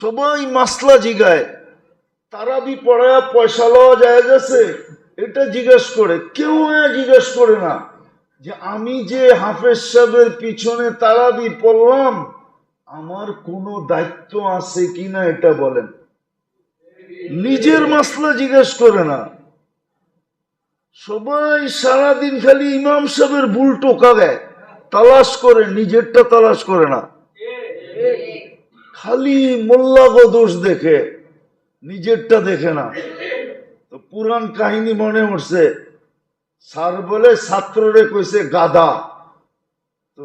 সবাই মাসলা জিগায়, তারাবি পড়ায় পয়সা লওয়া যায় গেছে, এটা জিজ্ঞেস করে। কেউ জিজ্ঞেস করে না যে আমি যে হাফেজ সাহেবের পিছনে তারাবি পড়লাম, আমার কোনো দায়িত্ব আছে কিনা এটা বলেন। নিজের মাসলা জিজ্ঞেস করে না। সবাই সারাদিন খালি ইমাম সাহেবের ভুল টোকা দেয়, তালাশ করে, নিজেরটা তালাশ করে না। খালি মোল্লাগো দোষ দেখে, নিজেরটা দেখে না। তো পুরান কাহিনী মনে উঠছে, স্যার বলে ছাত্ররে কইছে গাধা। তো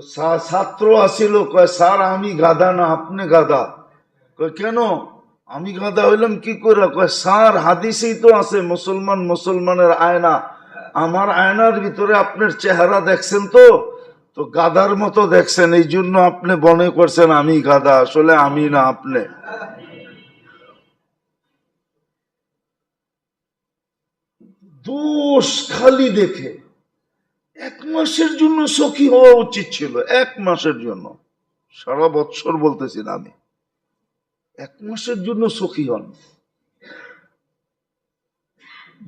ছাত্র আসিল, কয় স্যার আমি গাধা না, আপনি গাধা। কয় কেন, আমি গাধা হইলাম কি করে? কয় স্যার হাদিসেই তো আছে মুসলমান মুসলমানের আয়না, আমার আয়নার ভিতরে আপনার চেহারা দেখছেন তো, তো গাধার মতো দেখছেন, এই জন্য আপনি মনে করছেন আমি গাধা, আসলে আমি না, আপনি। দোষ খালি দেখে। 1 মাসের জন্য সখী হওয়া উচিত ছিল, 1 মাসের জন্য, সারা বৎসর বলতেছি না আমি, 1 মাসের জন্য সখী হন।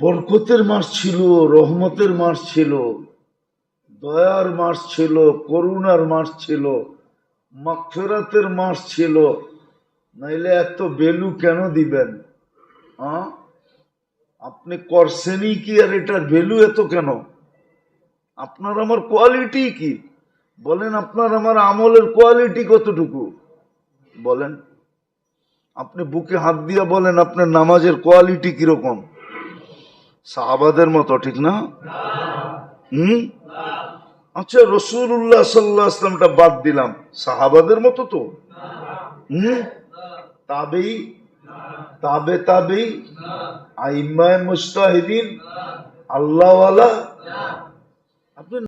বরকতের মাস ছিল, রহমতের মাস ছিল, দয়ার মাস ছিল, করুণার মাস ছিল, মাগফিরাতের মাস ছিল। নাইলে এত ভ্যালু কেন দিবেন? আপনি করছেনই কি, আর এটার ভ্যালু এত কেন? আপনার আমার কোয়ালিটি কি বলেন? আপনার আমার আমলের কোয়ালিটি কতটুকু বলেন? আপনি বুকে হাত দিয়া বলেন আপনার নামাজের কোয়ালিটি কিরকম? সাহাবাদের মতো, ঠিক না? আচ্ছা, রাসূলুল্লাহ সাল্লাল্লাহু আলাইহি ওয়াসাল্লামটা বাদ দিলাম, সাহাবাদের মতো তো? তাবেই, তাবে তাবেই, আইম্মায়ে মুজতাহিদিন, আল্লাহওয়ালা। আপনি